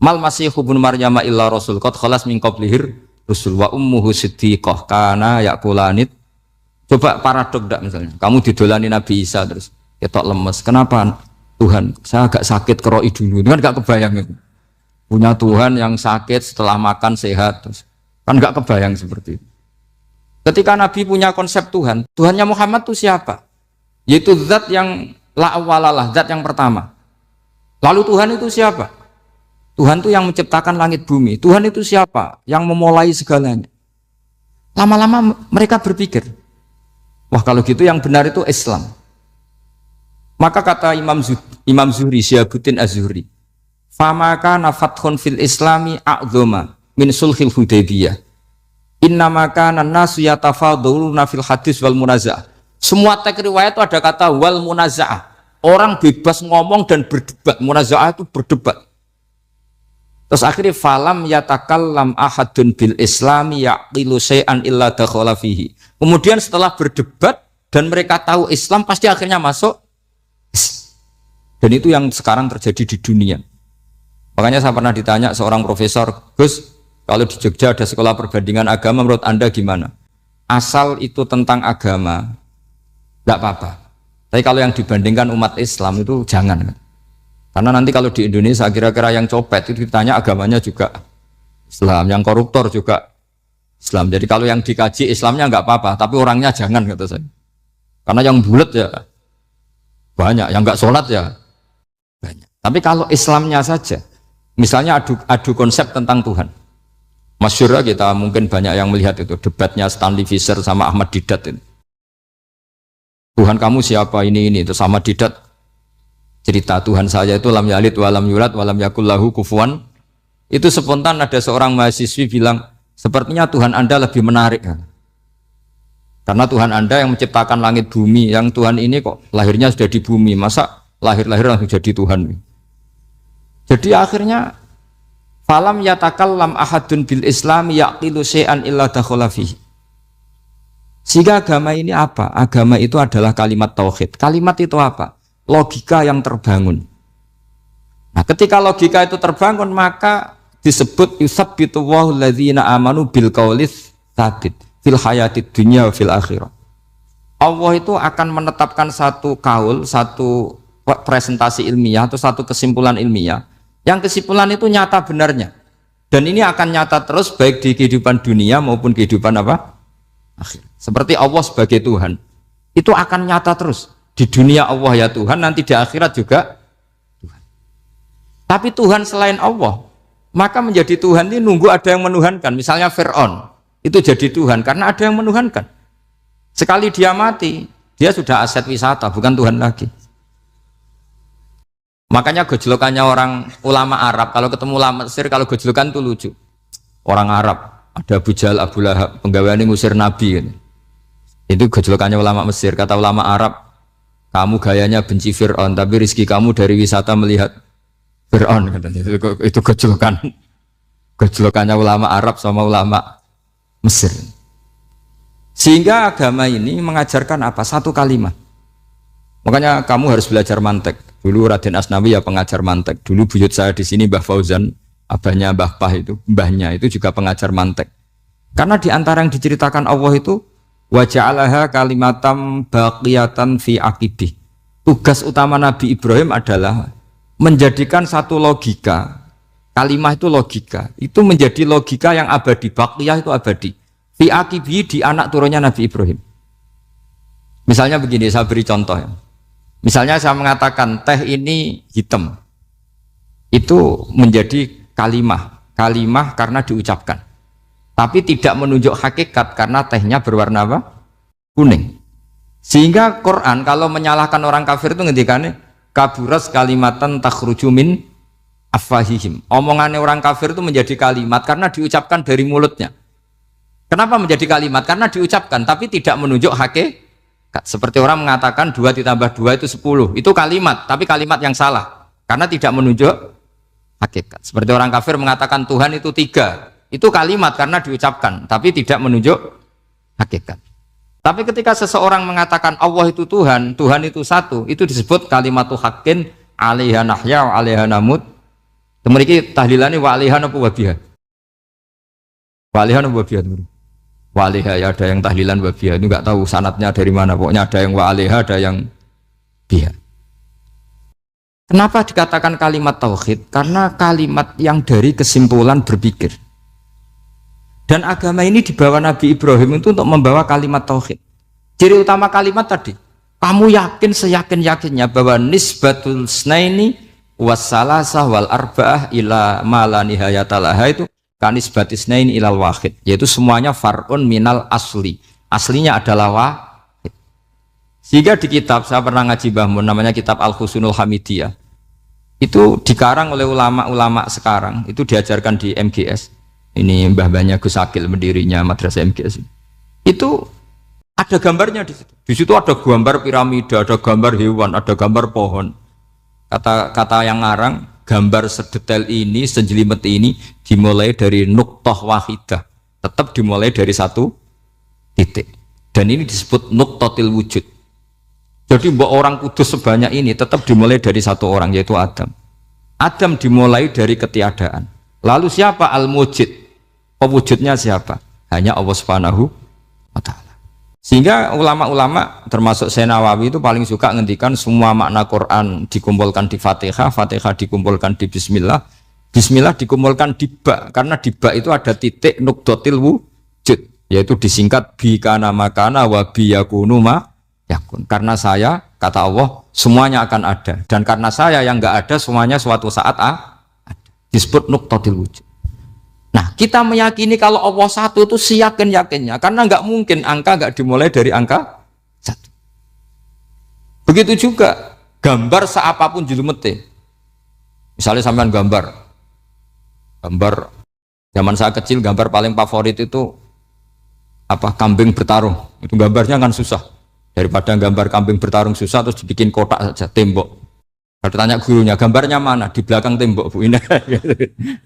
Mal masih ibnu Maryam illa rasul qad khalas min qablihir rusul wa ummuhu siddiqah kana yakulani. Coba paradok ndak misalnya. Kamu didolani Nabi Isa terus ketok lemes. Kenapa Tuhan? Saya agak sakit keroi dulu. Kan enggak kebayang itu. Punya Tuhan yang sakit setelah makan sehat terus. Kan enggak kebayang seperti itu. Ketika Nabi punya konsep Tuhan, Tuhannya Muhammad itu siapa? Yaitu zat yang la awalalah, zat yang pertama. Lalu Tuhan itu siapa? Tuhan itu yang menciptakan langit bumi. Tuhan itu siapa? Yang memulai segalanya. Lama-lama mereka berpikir, wah kalau gitu yang benar itu Islam. Maka kata Imam Zuhri, Syihabuddin Az-Zuhri, famaka nafathun fil islami a'zoma min sulhil Hudaybiyah. Innamaka nasu yatafaduluna fil hadis wal munaza'ah. Semua teks riwayat itu ada kata wal munaza'ah. Orang bebas ngomong dan berdebat. Munaza'ah itu berdebat. Terus akhirnya falam yatakallam ahadun bil islami yaqilu syai'an illa dakhala fihi. Kemudian setelah berdebat dan mereka tahu Islam pasti akhirnya masuk. Dan itu yang sekarang terjadi di dunia. Makanya saya pernah ditanya seorang profesor, Gus, kalau di Jogja ada sekolah perbandingan agama, menurut Anda gimana? Asal itu tentang agama, tidak apa-apa. Tapi kalau yang dibandingkan umat Islam itu jangan. Karena nanti kalau di Indonesia kira-kira yang copet itu ditanya agamanya juga Islam, yang koruptor juga Islam. Jadi kalau yang dikaji Islamnya nggak apa-apa, tapi orangnya jangan kata saya. Karena yang bulat ya banyak, yang nggak sholat ya banyak. Tapi kalau Islamnya saja, misalnya adu konsep tentang Tuhan. Masyhur kita mungkin banyak yang melihat itu debatnya Stanley Fischer sama Ahmad Didat itu. Tuhan kamu siapa ini itu sama Didat cerita Tuhan saya itu lam yalid walam yulad walam yakul lahu kufuwan. Itu spontan ada seorang mahasiswi bilang sepertinya Tuhan Anda lebih menarik karena Tuhan Anda yang menciptakan langit bumi, yang Tuhan ini kok lahirnya sudah di bumi, masa lahir-lahir langsung jadi Tuhan. Jadi akhirnya falam yatakallam ahadun bil islami yaqilu syai'an illa dakhala fihi. Sehingga agama ini apa? Agama itu adalah kalimat tauhid. Kalimat itu apa? Logika yang terbangun. Nah, ketika logika itu terbangun, maka disebut yusabbitu Allahu alladzina amanu bil qaulis tsabit fil hayatid dunya wa fil akhirah. Allah itu akan menetapkan satu kaul, satu presentasi ilmiah atau satu kesimpulan ilmiah. Yang kesimpulan itu nyata benarnya. Dan ini akan nyata terus baik di kehidupan dunia maupun kehidupan apa? Akhir. Seperti Allah sebagai Tuhan. Itu akan nyata terus. Di dunia Allah ya Tuhan, nanti di akhirat juga Tuhan. Tapi Tuhan selain Allah, maka menjadi Tuhan ini nunggu ada yang menuhankan. Misalnya Fir'aun, itu jadi Tuhan karena ada yang menuhankan. Sekali dia mati, dia sudah aset wisata, bukan Tuhan lagi. Makanya gejolokannya orang ulama Arab, kalau ketemu ulama Mesir, kalau gejolokan itu lucu. Orang Arab, ada Abu Jahal, Abu Lahab, penggaweane ngusir Nabi. Gitu. Itu gejolokannya ulama Mesir. Kata ulama Arab, kamu gayanya benci Fir'aun, tapi rizki kamu dari wisata melihat Fir'aun. Itu gejolokannya ulama Arab sama ulama Mesir. Sehingga agama ini mengajarkan apa? Satu kalimat. Makanya kamu harus belajar mantek. Dulu Raden Asnawi ya pengajar mantek. Dulu buyut saya di sini Mbah Fauzan, abahnya Mbah Pah itu, mbahnya itu juga pengajar mantek. Karena di antara yang diceritakan Allah itu wa ja'alaha kalimatam baqiyatan fi aqibih. Tugas utama Nabi Ibrahim adalah menjadikan satu logika. Kalimah itu logika. Itu menjadi logika yang abadi. Baqiyah itu abadi. Fi aqibih, di anak turunnya Nabi Ibrahim. Misalnya begini, saya beri contoh ya. Misalnya saya mengatakan teh ini hitam, itu menjadi kalimah karena diucapkan, tapi tidak menunjuk hakikat karena tehnya berwarna apa? Kuning. Sehingga Quran kalau menyalahkan orang kafir itu ngendikannya kaburas kalimatan takhruju min afwahihim. Omongannya orang kafir itu menjadi kalimat karena diucapkan dari mulutnya. Kenapa menjadi kalimat? Karena diucapkan tapi tidak menunjuk hakikat. Seperti orang mengatakan 2 ditambah 2 itu 10, itu kalimat, tapi kalimat yang salah karena tidak menunjuk hakikat. Seperti orang kafir mengatakan Tuhan itu 3, itu kalimat karena diucapkan tapi tidak menunjuk hakikat. Tapi ketika seseorang mengatakan Allah itu Tuhan, Tuhan itu satu, itu disebut kalimatu haqqin 'alaiha nahya wa 'alaiha namut. Temriki tahlilane wa 'alaiha napa wa biha. Wa 'alaiha napa wa biha. Waliha ya, ada yang tahlilan wabiyah, itu nggak tahu sanatnya dari mana, pokoknya ada yang waliha, ada yang biha. Kenapa dikatakan kalimat tauhid? Karena kalimat yang dari kesimpulan berpikir. Dan agama ini dibawa Nabi Ibrahim itu untuk membawa kalimat tauhid. Ciri utama kalimat tadi, kamu yakin seyakin-yakinnya bahwa nisbatul snaini wassalasah wal arba'ah ila ma la nihayatalaha itu kanis batisnain ilal wahid, yaitu semuanya far'un minal asli, aslinya adalah wahid. Sehingga di kitab, saya pernah ngaji Mbah Mun, namanya kitab Al-Husunul Hamidiyah, itu dikarang oleh ulama-ulama sekarang, itu diajarkan di MGS, ini mbah-mbahnya Gus Akil pendirinya madrasah MGS, itu ada gambarnya di situ. Di situ ada gambar piramida, ada gambar hewan, ada gambar pohon. Kata yang ngarang, gambar sedetail ini, sejelimet ini dimulai dari nuktah wahidah, tetap dimulai dari satu titik, dan ini disebut nuktatil wujud. Jadi mbok orang kudus sebanyak ini tetap dimulai dari satu orang, yaitu Adam. Adam dimulai dari ketiadaan. Lalu siapa al-mujid? Pewujudnya siapa? Hanya Allah Subhanahu wa ta'ala. Sehingga ulama-ulama termasuk Syekh Nawawi itu paling suka ngendikan semua makna Quran dikumpulkan di Fatihah, Fatihah dikumpulkan di Bismillah, Bismillah dikumpulkan di Ba, karena di Ba itu ada titik nukdotil wujud, yaitu disingkat bi kana makana wa bi yakunu ma yakun. Karena saya, kata Allah, semuanya akan ada, dan karena saya yang enggak ada, semuanya suatu saat ada. Disebut nukdotil wujud. Nah, kita meyakini kalau Allah satu itu seyakin-yakinnya, karena nggak mungkin angka nggak dimulai dari angka satu. Begitu juga gambar seapapun julumete. Misalnya sampean gambar zaman saya kecil, gambar paling favorit itu apa? Kambing bertarung. Itu gambarnya kan susah. Daripada gambar kambing bertarung susah terus dibikin kotak saja, tembok. Kalau tanya gurunya, gambarnya mana? Di belakang tembok, Bu. Ini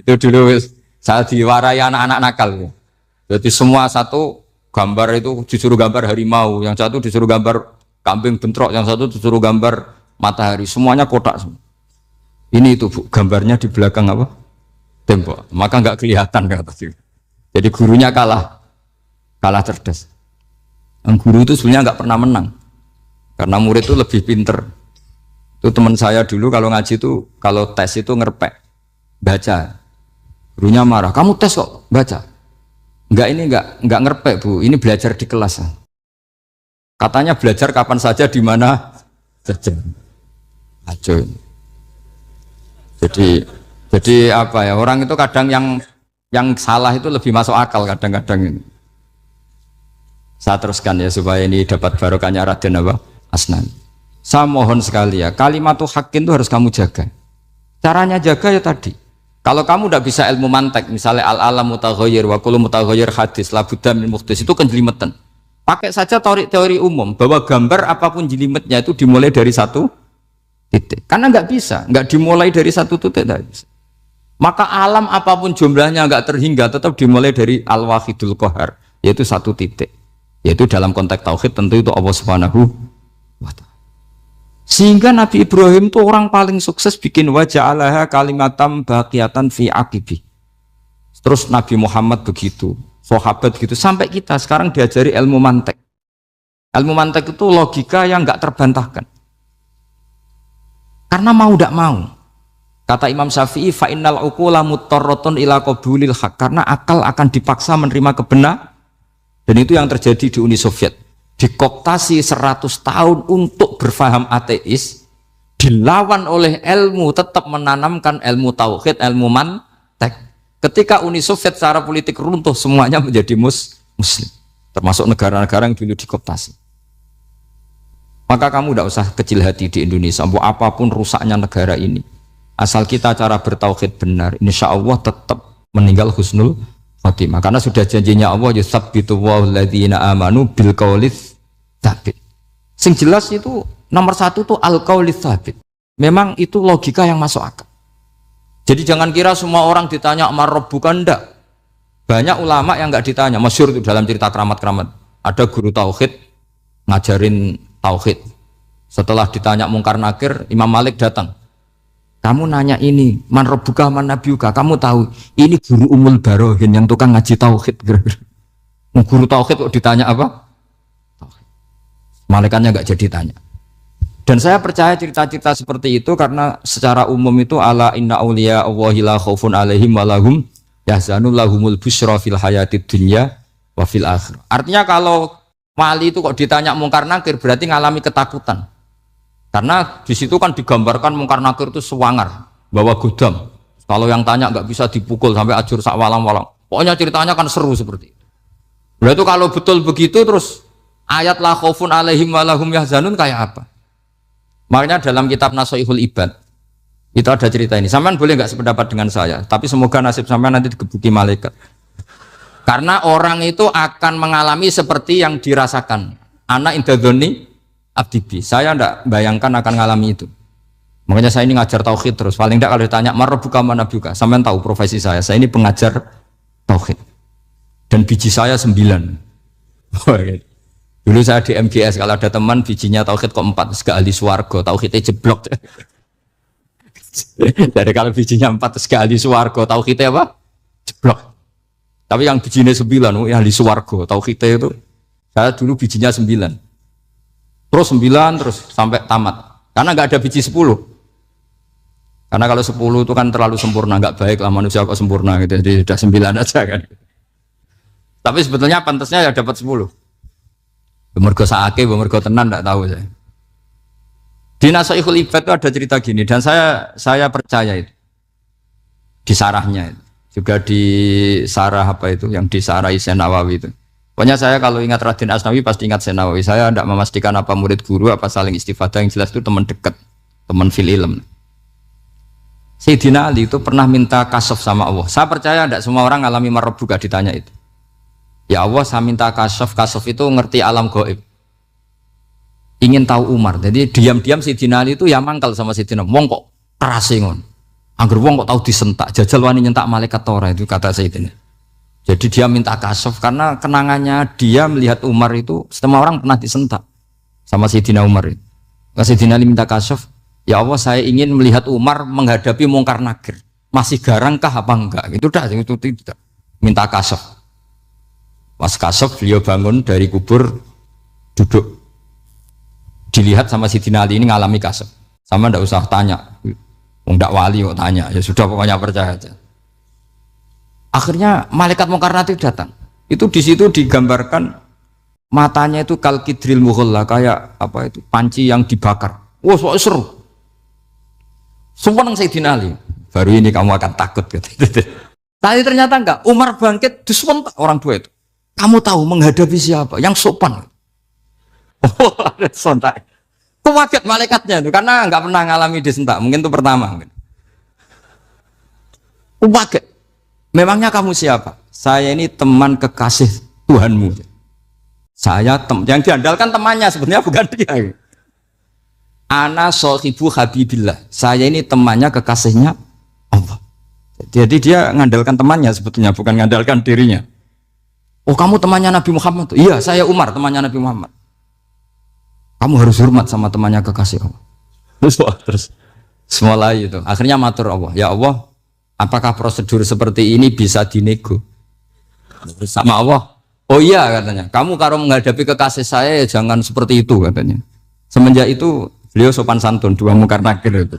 itu dulu saya diwarai anak-anak nakal. Jadi semua satu gambar itu disuruh gambar harimau, yang satu disuruh gambar kambing bentrok, yang satu disuruh gambar matahari, semuanya kotak semua. Ini itu Bu, gambarnya di belakang apa? Tembok. Maka nggak kelihatan kata sih. Jadi gurunya kalah cerdas. Yang guru itu sebenarnya nggak pernah menang, karena murid itu lebih pinter. Itu teman saya dulu kalau ngaji itu kalau tes itu ngerpek baca. Gurunya marah, kamu tes kok baca? Enggak ngerpek Bu, ini belajar di kelas. Katanya belajar kapan saja, di mana sejam. Ajo. Jadi apa ya, orang itu kadang yang salah itu lebih masuk akal kadang-kadang ini. Saya teruskan ya supaya ini dapat barokahnya Raden apa? Asnan. Saya mohon sekali ya, kalimat hakin itu harus kamu jaga. Caranya jaga ya tadi. Kalau kamu tidak bisa ilmu mantek, misalnya al-alam mutaghayyir wa kullu mutaghayyir hadis la budda min muhdits, itu kan jelimetan. Pakai saja teori umum bahwa gambar apapun jelimetnya itu dimulai dari satu titik. Karena nggak bisa, nggak dimulai dari satu titik tidak bisa. Maka alam apapun jumlahnya nggak terhingga tetap dimulai dari al-wahidul qahar, yaitu satu titik. Yaitu dalam konteks tauhid tentu itu Allah Subhanahu wa ta'ala. Sehingga Nabi Ibrahim itu orang paling sukses bikin waja'alaha kalimatam baqiyatan fi aqibi. Terus Nabi Muhammad begitu, sahabat gitu, sampai kita sekarang diajari ilmu mantek. Ilmu mantek itu logika yang nggak terbantahkan. Karena mau tidak mau. Kata Imam Syafi'i, fa innal uqula muttarratun ila qabulil haq, karena akal akan dipaksa menerima kebenaran. Dan itu yang terjadi di Uni Soviet. Dikooptasi 100 tahun untuk berfaham ateis, dilawan oleh ilmu, tetap menanamkan ilmu tauhid, ilmu mantek. Ketika Uni Soviet secara politik runtuh, semuanya menjadi muslim, termasuk negara-negara yang dulu dikooptasi. Maka kamu tidak usah kecil hati di Indonesia, apapun rusaknya negara ini, asal kita cara bertauhid benar, insya Allah tetap meninggal husnul khotimah. Karena sudah janjinya Allah, yusabbitu walladzina amanu bil qaulis tsabit. Sing jelas itu nomor satu tuh al qaulis tsabit. Memang itu logika yang masuk akal. Jadi jangan kira semua orang ditanya marabbuka, enggak. Banyak ulama yang enggak ditanya, masyhur itu dalam cerita keramat-keramat. Ada guru tauhid ngajarin tauhid. Setelah ditanya mungkar nakir, Imam Malik datang. Kamu nanya ini, man rabbuka man nabiyuka, kamu tahu ini guru umul barohin yang tukang ngaji tauhid. Guru tauhid kok ditanya apa? Tauhid. Malaikatnya enggak jadi tanya. Dan saya percaya cerita-cerita seperti itu karena secara umum itu ala inna auliya Allahi la khaufun alaihim wa lahum yahzanun lahumul busyra fil hayatid dunya wa fil akhirah. Artinya kalau wali itu kok ditanya mungkar nakir berarti ngalami ketakutan. Karena di situ kan digambarkan mungkar nakir itu sewangar, bawa godam. Kalau yang tanya nggak bisa dipukul sampai ajur sak walang-walang. Pokoknya ceritanya kan seru seperti itu. Berarti kalau betul begitu terus ayat la khaufun alaihim wa lahum yahzanun kayak apa? Makanya dalam kitab Nasoihul Ibad itu ada cerita ini. Sampean boleh nggak sependapat dengan saya, tapi semoga nasib sampean nanti digebuki malaikat. Karena orang itu akan mengalami seperti yang dirasakan. Anak indadzoni abdibi. Saya tidak bayangkan akan mengalami itu. Makanya saya ini ngajar tauhid terus. Paling tidak kalau ditanya marabbuka man nabiyuka, sampean tahu profesi saya. Saya ini pengajar tauhid. Dan biji saya 9. Dulu saya di MGS, kalau ada teman bijinya tauhid kok 4, segala ahli swarga, tauhidnya jeblok. Dari kalau bijinya 4 segala ahli swarga, tauhidnya apa? Jeblok. Tapi yang bijinya 9, ahli swarga, tauhidnya itu, saya dulu bijinya 9. Terus 9 terus sampai tamat. Karena nggak ada biji 10. Karena kalau 10 itu kan terlalu sempurna, nggak baik lah manusia kok sempurna gitu. Jadi sudah 9 aja kan. Tapi sebetulnya pantasnya ya dapat 10. Bemergo saake, bemergo tenan enggak tahu saya. Di Nasoihul Ibad itu ada cerita gini dan saya percaya itu. Di sarahnya itu. Juga di sarah apa itu yang di sarah Senawawi itu. Pokoknya saya kalau ingat Raden Asnawi pasti ingat Senawawi. Saya tidak memastikan apa murid guru apa saling istifadah, yang jelas itu teman dekat, teman fil ilm. Sayyidina Ali itu pernah minta kasyaf sama Allah. Saya percaya tidak semua orang alami marabbuka ditanya itu. Ya Allah, saya minta kasyaf itu ngerti alam gaib. Ingin tahu Umar. Jadi diam-diam Sayyidina Ali itu ya mangkal sama Sayyidina. Wong kok keras ngon. Angger wong kok tahu disentak. Jajal wani nyentak malaikat ora, itu kata Sayyidina. Jadi dia minta kasyaf karena kenangannya dia melihat Umar itu semua orang pernah disentak sama Sayyidina Umar itu. Sayyidina Ali minta kasyaf. Ya Allah, saya ingin melihat Umar menghadapi mungkar nakir. Masih garangkah apa enggak? Itu dah, itu tidak. Minta kasyaf. Pas kasyaf beliau bangun dari kubur, duduk, dilihat sama Sayyidina Ali ini ngalami kasyaf. Sama ndak usah tanya, ndak wali kok tanya, ya sudah pokoknya percaya aja. Akhirnya malaikat mungkar nakir datang. Itu di situ digambarkan matanya itu kalkidril mughalla, kayak apa itu panci yang dibakar. Wah, soalnya seru. Sumpah nang Sayyidina Ali. Baru ini kamu akan takut gitu. Tapi ternyata enggak. Umar bangkit disewentak orang tua itu. Kamu tahu menghadapi siapa? Yang sopan. Oh, ada sontak. Kaget malaikatnya itu karena enggak pernah ngalami disentak. Mungkin itu pertama. Kaget. Memangnya kamu siapa? Saya ini teman kekasih Tuhanmu. Saya yang diandalkan temannya sebenarnya bukan dia. Ana sohibu habibillah. Saya ini temannya kekasihnya Allah. Jadi dia ngandalkan temannya sebetulnya bukan ngandalkan dirinya. Oh kamu temannya Nabi Muhammad? Iya saya Umar temannya Nabi Muhammad. Kamu harus hormat sama temannya kekasih Allah. Terus mulai itu. Akhirnya matur Allah. Ya Allah, apakah prosedur seperti ini bisa dinego? Sama Allah. Oh iya katanya. Kamu kalau menghadapi kekasih saya ya jangan seperti itu katanya. Semenjak itu beliau sopan santun, dua mungkar nakir itu.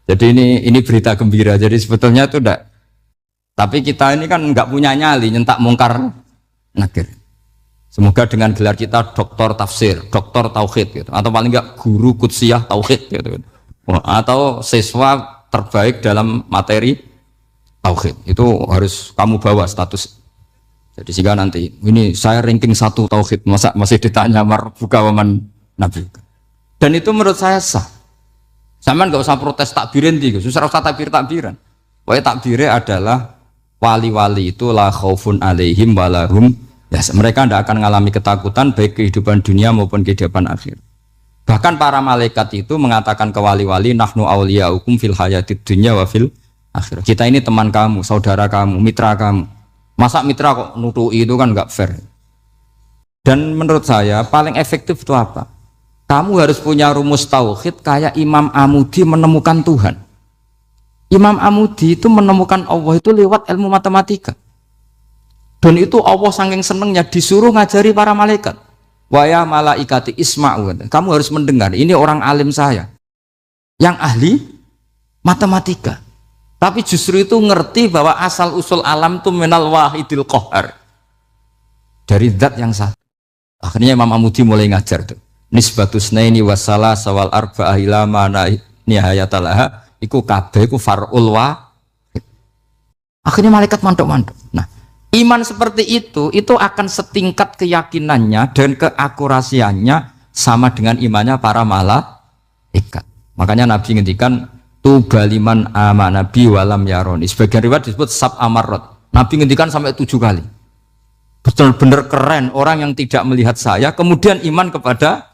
Jadi ini berita gembira. Jadi sebetulnya itu enggak. Tapi kita ini kan enggak punya nyali nyentak mungkar nakir. Semoga dengan gelar kita doktor tafsir, doktor tauhid gitu. Atau paling enggak guru kudsiyah tauhid gitu. Atau siswa terbaik dalam materi tauhid. Itu harus kamu bawa status. Jadi sehingga nanti ini saya ranking 1 tauhid, masa masih ditanya marbuka waman nabi. Dan itu menurut saya sah. Sama nggak usah protes takbirin tiga, susah usah takbiran. Pokoknya takbirnya adalah wali-wali itu la khaufun alaihim walahum. Ya, mereka tidak akan mengalami ketakutan baik kehidupan dunia maupun kehidupan akhir. Bahkan para malaikat itu mengatakan ke wali-wali nahnu awliyaukum fil hayatid dunya wa fil akhir. Kita ini teman kamu, saudara kamu, mitra kamu. Masa mitra kok nutui itu kan nggak fair. Dan menurut saya paling efektif itu apa? Kamu harus punya rumus tauhid kayak Imam Amudi menemukan Tuhan. Imam Amudi itu menemukan Allah itu lewat ilmu matematika. Dan itu Allah saking senengnya disuruh ngajari para malaikat. Wa ya malaikati isma'u. Kamu harus mendengar, ini orang alim saya yang ahli matematika. Tapi justru itu ngerti bahwa asal usul alam itu minal wahidil qahar. Dari zat yang satu. Akhirnya Imam Amudi mulai ngajar tuh. Nisbatus naini wassalah sawal arba'ah ila mana nihayatalaha iku kabeh iku far'ul wahid. Akhirnya malaikat mantuk-mantuk. Nah, iman seperti itu akan setingkat keyakinannya dan keakurasiannya sama dengan imannya para malaikat. Makanya Nabi ngendikan tubaliman amanabi walam yaroni. Sebagian riwayat disebut sab amarot. Nabi ngendikan sampai 7 kali. Benar-benar keren orang yang tidak melihat saya kemudian iman kepada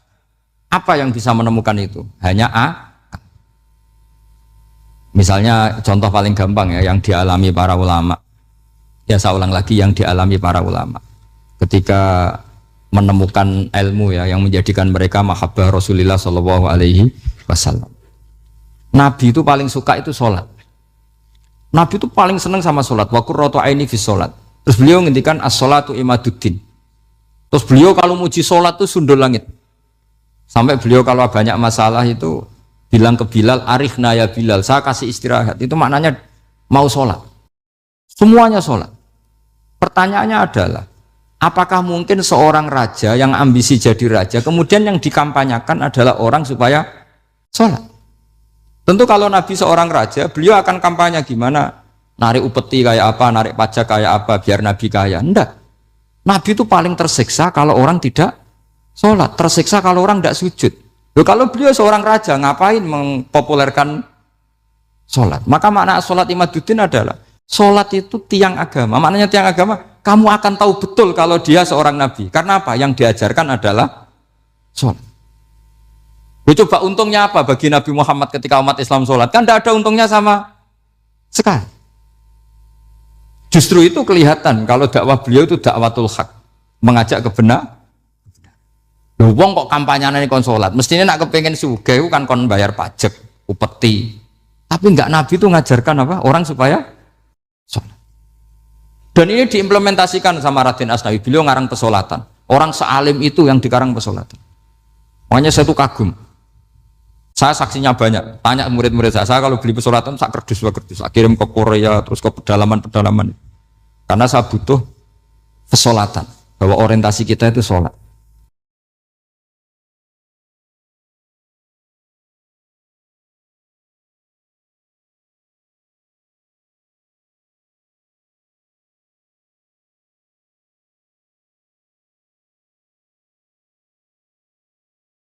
apa yang bisa menemukan itu? Hanya A. Misalnya contoh paling gampang ya yang dialami para ulama. Ya saya ulang lagi yang dialami para ulama. Ketika menemukan ilmu ya yang menjadikan mereka mahabbah Rasulullah Shallallahu Alaihi Wasallam. Nabi itu paling suka itu sholat. Nabi itu paling senang sama sholat. Wa qurratu aini fi sholat. Terus beliau ngendikan as-sholatu imaduddin. Terus beliau kalau muji sholat itu sundul langit. Sampai beliau kalau banyak masalah itu bilang ke Bilal, arikhna ya Bilal, saya kasih istirahat. Itu maknanya mau sholat. Semuanya sholat. Pertanyaannya adalah, apakah mungkin seorang raja yang ambisi jadi raja, kemudian yang dikampanyakan adalah orang supaya sholat? Tentu kalau Nabi seorang raja, beliau akan kampanye gimana? Narik upeti kayak apa, narik pajak kayak apa, biar Nabi kaya. Enggak. Nabi itu paling tersiksa kalau orang tidak sholat, tersiksa kalau orang tidak sujud. Loh, kalau beliau seorang raja, ngapain mempopulerkan sholat? Maka makna sholat imaduddin adalah sholat itu tiang agama. Maknanya tiang agama, kamu akan tahu betul kalau dia seorang nabi. Karena apa? Yang diajarkan adalah sholat. Loh, coba untungnya apa bagi Nabi Muhammad ketika umat Islam sholat? Kan tidak ada untungnya sama sekali. Justru itu kelihatan kalau dakwah beliau itu dakwatul haq, mengajak kebenaran. Loh, wong kok kampanyane kon salat, mestinya nak kepengen sugih kan kon bayar pajak, upeti. Tapi enggak, Nabi itu ngajarkan apa? Orang supaya salat. Dan ini diimplementasikan sama Raden Asnawi. Beliau ngarang pesolatan. Orang sealim itu yang dikarang pesolatan. Makanya saya tuh kagum. Saya saksinya banyak. Tanya murid-murid saya kalau beli pesolatan sak kerdus, saya kirim ke Korea terus ke pedalaman-pedalaman. Karena saya butuh pesolatan, bahwa orientasi kita itu sholat.